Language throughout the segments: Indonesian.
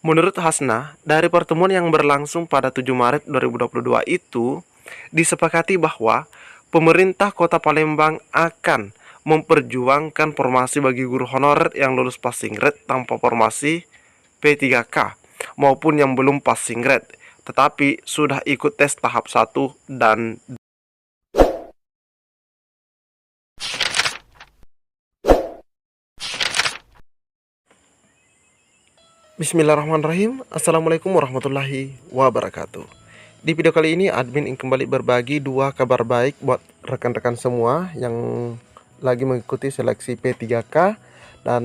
Menurut Hasna, dari pertemuan yang berlangsung pada 7 Maret 2022 itu, disepakati bahwa pemerintah Kota Palembang akan memperjuangkan formasi bagi guru honorer yang lulus passing grade tanpa formasi P3K maupun yang belum passing grade, tetapi sudah ikut tes tahap 1 dan Bismillahirrahmanirrahim. Assalamualaikum warahmatullahi wabarakatuh. Di video kali ini admin ingin kembali berbagi dua kabar baik buat rekan-rekan semua yang lagi mengikuti seleksi P3K. Dan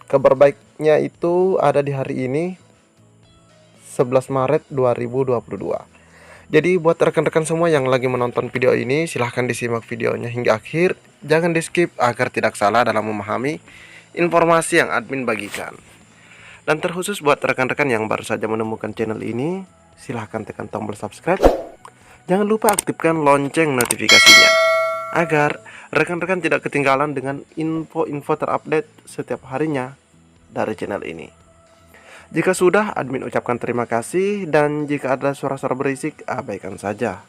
kabar baiknya itu ada di hari ini 11 Maret 2022. Jadi buat rekan-rekan semua yang lagi menonton video ini, silahkan disimak videonya hingga akhir. Jangan di skip agar tidak salah dalam memahami informasi yang admin bagikan. Dan terkhusus buat rekan-rekan yang baru saja menemukan channel ini, silahkan tekan tombol subscribe. Jangan lupa aktifkan lonceng notifikasinya, agar rekan-rekan tidak ketinggalan dengan info-info terupdate setiap harinya dari channel ini. Jika sudah, admin ucapkan terima kasih, dan jika ada suara-suara berisik, abaikan saja.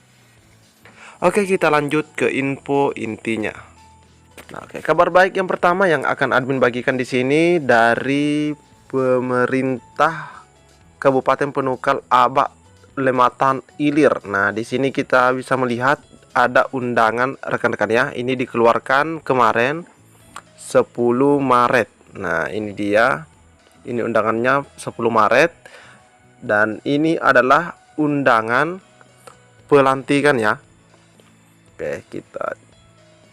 Oke, kita lanjut ke info intinya. Nah, kabar baik yang pertama yang akan admin bagikan di sini dari pemerintah Kabupaten Penukal Abak Lematan Ilir. Nah, di sini kita bisa melihat ada undangan rekan-rekan ya. Ini dikeluarkan kemarin 10 Maret. Nah, ini dia. Ini undangannya 10 Maret. Dan ini adalah undangan pelantikan ya. Oke, kita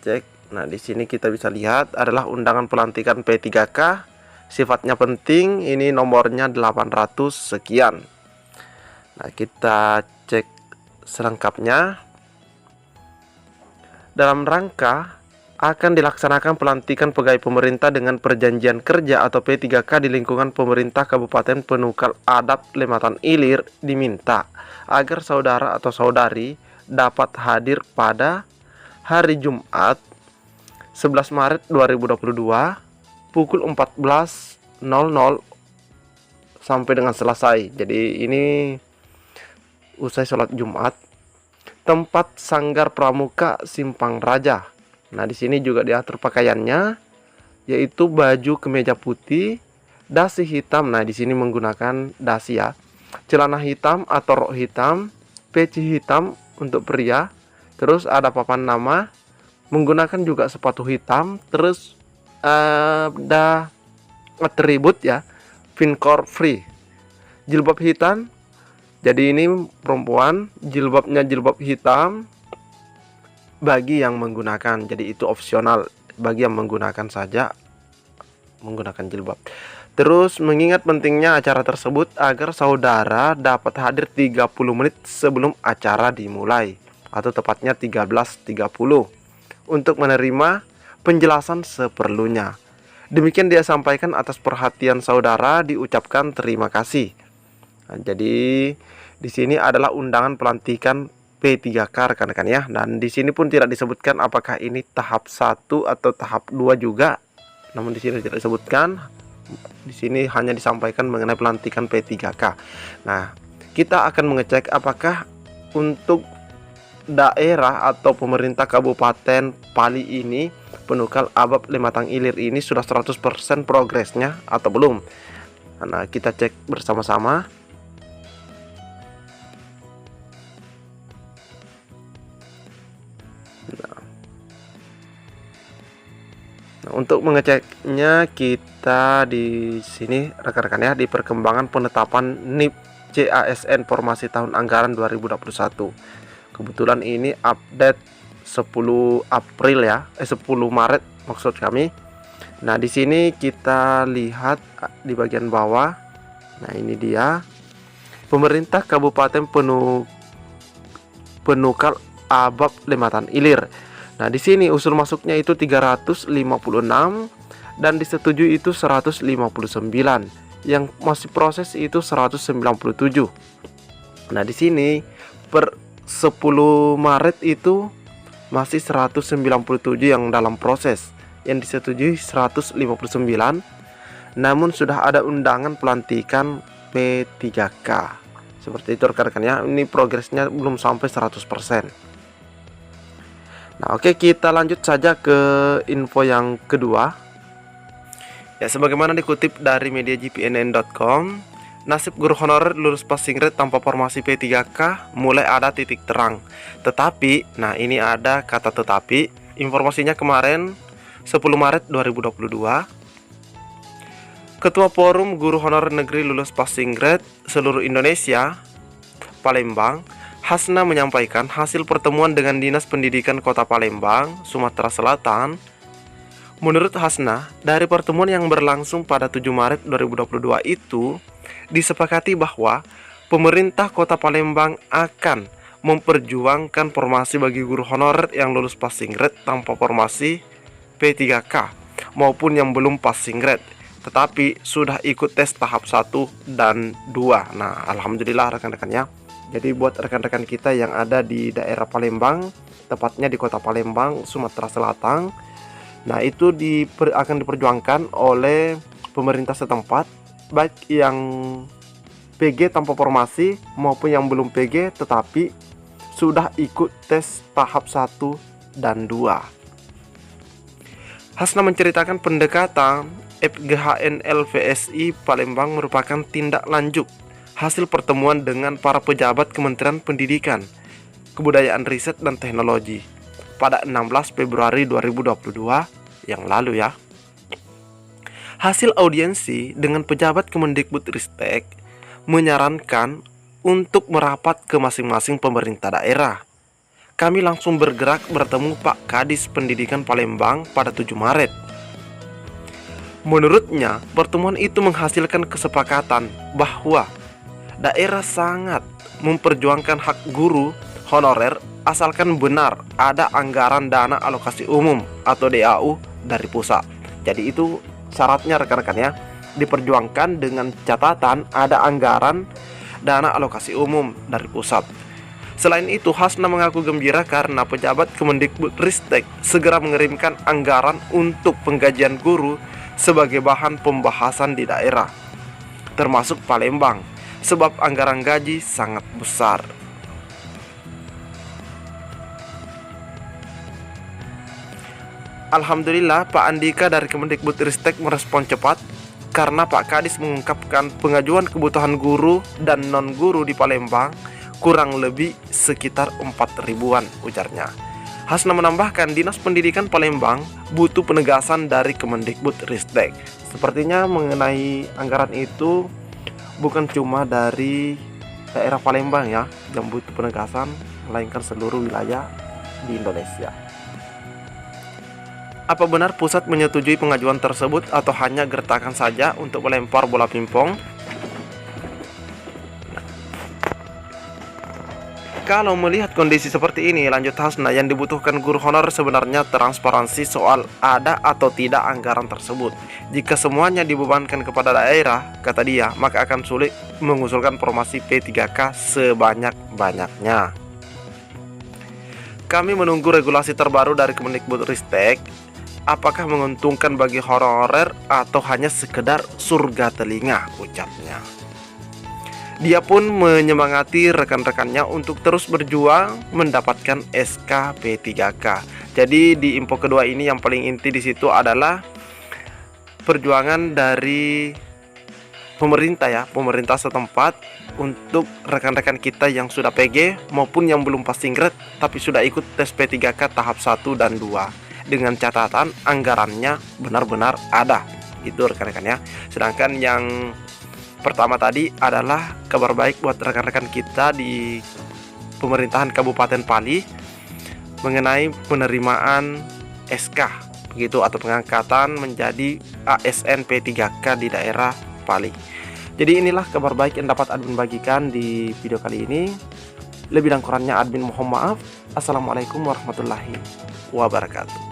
cek. Nah, di sini kita bisa lihat adalah undangan pelantikan P3K. Sifatnya penting, ini nomornya 800 sekian. Nah, kita cek selengkapnya. Dalam rangka akan dilaksanakan pelantikan pegawai pemerintah dengan perjanjian kerja atau P3K di lingkungan pemerintah Kabupaten Penukal Adat Lematan Ilir, diminta agar saudara atau saudari dapat hadir pada hari Jumat 11 Maret 2022 pukul 14.00 sampai dengan selesai. Jadi ini usai sholat Jumat. Tempat Sanggar Pramuka Simpang Raja. Nah, di sini juga diatur pakaiannya, yaitu baju kemeja putih, dasi hitam. Nah, di sini menggunakan dasi ya. Celana hitam atau rok hitam, peci hitam untuk pria. Terus ada papan nama, menggunakan juga sepatu hitam. Terus ada atribut ya, Vincor free, jilbab hitam. Jadi ini perempuan, jilbabnya jilbab hitam bagi yang menggunakan. Jadi itu opsional bagi yang menggunakan saja menggunakan jilbab. Terus mengingat pentingnya acara tersebut agar saudara dapat hadir 30 menit sebelum acara dimulai, atau tepatnya 13.30 untuk menerima penjelasan seperlunya. Demikian dia sampaikan, atas perhatian saudara diucapkan terima kasih. Nah, jadi di sini adalah undangan pelantikan P3K rekan-rekan ya. Dan di sini pun tidak disebutkan apakah ini tahap 1 atau tahap 2 juga. Namun di sini tidak disebutkan. Di sini hanya disampaikan mengenai pelantikan P3K. Nah, kita akan mengecek apakah untuk daerah atau pemerintah Kabupaten Pali ini, Penukal Abak Lematan Ilir ini sudah 100% progresnya atau belum. Nah, kita cek bersama-sama. Nah, untuk mengeceknya kita di sini rekan-rekan ya, di perkembangan penetapan NIP CASN formasi tahun anggaran 2021. Kebetulan ini update 10 April ya, 10 Maret maksud kami. Nah, di sini kita lihat di bagian bawah. Nah, ini dia. Pemerintah Kabupaten Penukal Abak Lematan Ilir. Nah, di sini usul masuknya itu 356 dan disetujui itu 159. Yang masih proses itu 197. Nah, di sini per 10 Maret itu masih 197 yang dalam proses, yang disetujui 159. Namun sudah ada undangan pelantikan P3K. Seperti itu rekan-rekan ya. Ini progresnya belum sampai 100%. Nah, oke, kita lanjut saja ke info yang kedua. Ya, sebagaimana dikutip dari media gpnn.com, nasib guru honorer lulus passing grade tanpa formasi P3K mulai ada titik terang. Tetapi, nah ini ada kata tetapi, informasinya kemarin 10 Maret 2022, Ketua Forum Guru Honorer Negeri Lulus Passing Grade seluruh Indonesia, Palembang, Hasna menyampaikan hasil pertemuan dengan Dinas Pendidikan Kota Palembang, Sumatera Selatan. Menurut Hasna, dari pertemuan yang berlangsung pada 7 Maret 2022 itu, disepakati bahwa pemerintah Kota Palembang akan memperjuangkan formasi bagi guru honorer yang lulus passing grade tanpa formasi P3K maupun yang belum passing grade tetapi sudah ikut tes tahap 1 dan 2. Nah, alhamdulillah rekan-rekan ya. Jadi buat rekan-rekan kita yang ada di daerah Palembang, tepatnya di Kota Palembang, Sumatera Selatan, nah itu akan diperjuangkan oleh pemerintah setempat, baik yang PG tanpa formasi maupun yang belum PG tetapi sudah ikut tes tahap 1 dan 2. Hasna menceritakan pendekatan FGHN LVSI Palembang merupakan tindak lanjut hasil pertemuan dengan para pejabat Kementerian Pendidikan, Kebudayaan, Riset, dan Teknologi pada 16 Februari 2022 yang lalu ya. Hasil audiensi dengan pejabat Kemendikbudristek menyarankan untuk merapat ke masing-masing pemerintah daerah. Kami langsung bergerak bertemu Pak Kadis Pendidikan Palembang pada 7 Maret. Menurutnya, pertemuan itu menghasilkan kesepakatan bahwa daerah sangat memperjuangkan hak guru honorer asalkan benar ada anggaran dana alokasi umum atau DAU dari pusat. Jadi itu syaratnya rekan-rekan ya, diperjuangkan dengan catatan ada anggaran dana alokasi umum dari pusat. Selain itu, Hasna mengaku gembira karena pejabat Kemendikbudristek segera mengirimkan anggaran untuk penggajian guru sebagai bahan pembahasan di daerah, termasuk Palembang, sebab anggaran gaji sangat besar. Alhamdulillah, Pak Andika dari Kemendikbudristek merespon cepat karena Pak Kadis mengungkapkan pengajuan kebutuhan guru dan non-guru di Palembang kurang lebih sekitar 4.000-an, ujarnya. Hasna menambahkan Dinas Pendidikan Palembang butuh penegasan dari Kemendikbudristek. Sepertinya mengenai anggaran itu bukan cuma dari daerah Palembang ya yang butuh penegasan, melainkan seluruh wilayah di Indonesia. Apa benar pusat menyetujui pengajuan tersebut atau hanya gertakan saja untuk melempar bola pingpong? Kalau melihat kondisi seperti ini, lanjut Hasna, yang dibutuhkan guru honorer sebenarnya transparansi soal ada atau tidak anggaran tersebut. Jika semuanya dibebankan kepada daerah, kata dia, maka akan sulit mengusulkan formasi P3K sebanyak-banyaknya. Kami menunggu regulasi terbaru dari Kemendikbudristek. Apakah menguntungkan bagi honorer atau hanya sekedar surga telinga, ucapnya. Dia pun menyemangati rekan-rekannya untuk terus berjuang mendapatkan SK P3K. Jadi di info kedua ini yang paling inti di situ adalah perjuangan dari pemerintah ya, pemerintah setempat untuk rekan-rekan kita yang sudah PG maupun yang belum passing grade tapi sudah ikut tes P3K tahap 1 dan 2 dengan catatan anggarannya benar-benar ada. Itu rekan-rekan ya. Sedangkan yang pertama tadi adalah kabar baik buat rekan-rekan kita di pemerintahan Kabupaten Pali mengenai penerimaan SK begitu atau pengangkatan menjadi ASN P3K di daerah Pali. Jadi inilah kabar baik yang dapat admin bagikan di video kali ini. Lebih dan kurangnya admin mohon maaf. Assalamualaikum warahmatullahi wabarakatuh.